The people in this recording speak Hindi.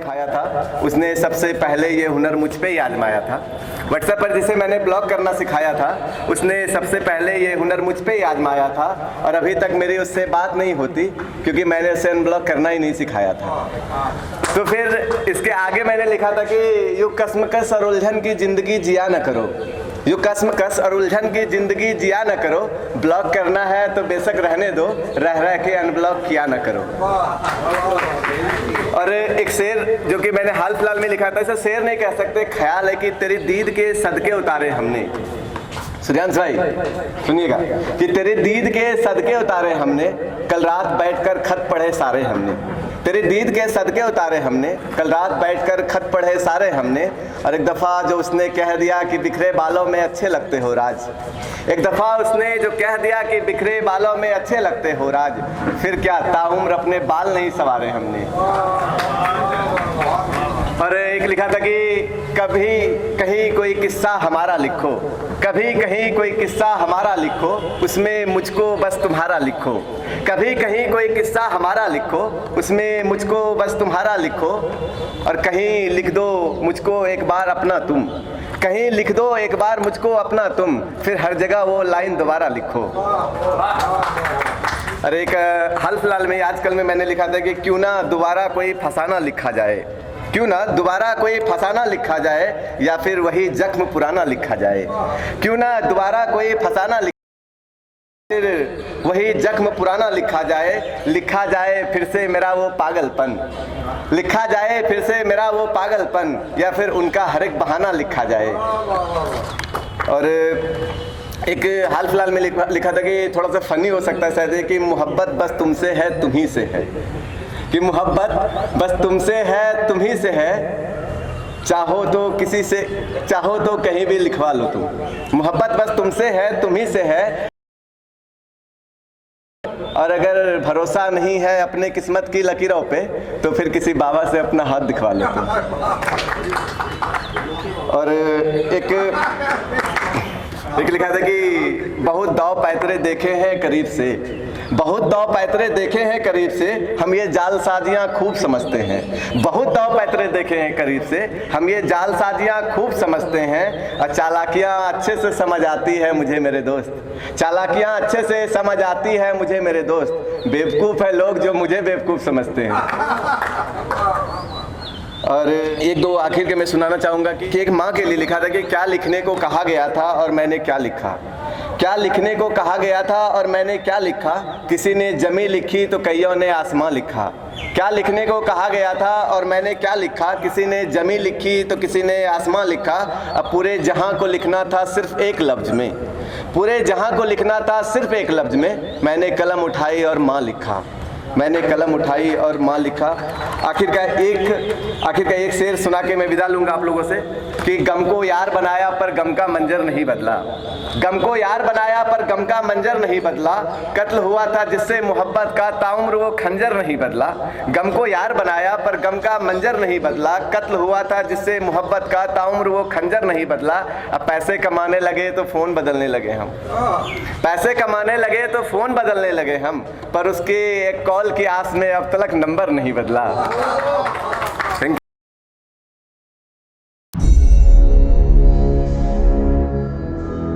सिखाया था, उसने सबसे पहले ये हुनर मुझ पे ही आजमाया था। व्हाट्सएप पर जिसे मैंने ब्लॉक करना सिखाया था, उसने सबसे पहले ये हुनर मुझ पे ही आजमाया था, और अभी तक मेरी उससे बात नहीं होती क्योंकि मैंने उसे अनब्लॉक करना ही नहीं सिखाया था। तो फिर इसके आगे मैंने लिखा था कि यूँ कसमकस और उलझन की ज़िंदगी जिया न करो, यूँ कसमकस और उलझन की ज़िंदगी जिया न करो, ब्लॉक करना है तो बेशक रहने दो, रह रह के अनब्लॉक किया न करो। और एक शेर जो कि मैंने हाल फिलहाल में लिखा था, इसे शेर नहीं कह सकते, ख्याल है कि तेरी दीद के सदके उतारे हमने। सूर्यांश भाई सुनिएगा कि तेरे दीद के सदके उतारे हमने, कल रात बैठकर खत पढ़े सारे हमने। तेरे दीद के सदके उतारे हमने, कल रात बैठकर खत पढ़े सारे हमने। और एक दफ़ा जो उसने कह दिया कि बिखरे बालों में अच्छे लगते हो राज, एक दफ़ा उसने जो कह दिया कि बिखरे बालों में अच्छे लगते हो राज, फिर क्या ताउम्र अपने बाल नहीं संवारे हमने। और एक लिखा था कि कभी कहीं कोई किस्सा हमारा लिखो, कभी कहीं कोई किस्सा हमारा लिखो, उसमें मुझको बस तुम्हारा लिखो। कभी कहीं कोई किस्सा हमारा लिखो, उसमें मुझको बस तुम्हारा लिखो। और कहीं लिख दो मुझको एक बार अपना तुम, कहीं लिख दो एक बार मुझको अपना तुम, फिर हर जगह वो लाइन दोबारा लिखो। और एक हाल फिलहाल में आजकल में मैंने लिखा था कि क्यों ना दोबारा कोई फसाना लिखा जाए, क्यों ना दोबारा कोई फसाना लिखा जाए, या फिर वही जख्म पुराना लिखा जाए। क्यों ना दोबारा कोई फसाना फिर वही जख्म पुराना लिखा जाए फिर से मेरा वो पागलपन, लिखा जाए फिर से मेरा वो पागलपन, या फिर उनका हर एक बहाना लिखा जाए। और एक हाल फिलहाल में लिखा था कि थोड़ा सा फनी हो सकता है शायद, कि मोहब्बत बस तुमसे है तुम्ही से है, कि मोहब्बत बस तुमसे है तुम्ही से है, चाहो तो किसी से, चाहो तो कहीं भी लिखवा लो तुम। मोहब्बत बस तुमसे है तुम्ही से है, और अगर भरोसा नहीं है अपने किस्मत की लकीरों पे, तो फिर किसी बाबा से अपना हाथ दिखवा लो तुम। और एक लिखा था कि बहुत दाव पैतरे देखे हैं करीब से, बहुत दाव पैतरे देखे हैं करीब से, हम ये जालसाजियाँ खूब समझते हैं। बहुत दाव पैतरे देखे हैं करीब से, हम ये जालसाजियाँ खूब समझते हैं। और चालाकियाँ अच्छे से समझ आती है मुझे मेरे दोस्त, चालाकियाँ अच्छे से समझ आती है मुझे मेरे दोस्त, बेवकूफ़ है लोग जो मुझे बेवकूफ़ समझते हैं। और एक दो आखिर के मैं सुनाना चाहूँगा कि एक माँ के लिए लिखा था कि क्या लिखने को कहा गया था और मैंने क्या लिखा, क्या लिखने को कहा गया था और मैंने क्या लिखा, किसी ने ज़मीं लिखी तो कईयों ने आसमां लिखा। क्या लिखने को कहा गया था और मैंने क्या लिखा, किसी ने ज़मीं लिखी तो किसी ने आसमां लिखा। अब पूरे जहां को लिखना था सिर्फ एक लफ्ज़ में, पूरे जहां को लिखना था सिर्फ एक लफ्ज़ में, मैंने कलम उठाई और माँ लिखा, मैंने कलम उठाई और माँ लिखा। आखिर का एक शेर सुना के मैं विदा लूँगा आप लोगों से कि गम को यार बनाया पर गम का मंजर नहीं बदला, गम को यार बनाया पर गम का मंजर नहीं बदला, कत्ल हुआ था जिससे मोहब्बत का ताउम्र वो खंजर नहीं बदला। गम को यार बनाया पर गम का मंजर नहीं बदला, कत्ल हुआ था जिससे मोहब्बत का ताउम्र वो खंजर नहीं बदला। अब पैसे कमाने लगे तो फ़ोन बदलने लगे हम, पैसे कमाने लगे तो फ़ोन बदलने लगे हम, पर उसके एक कॉल की आस में अब तक नंबर नहीं बदला।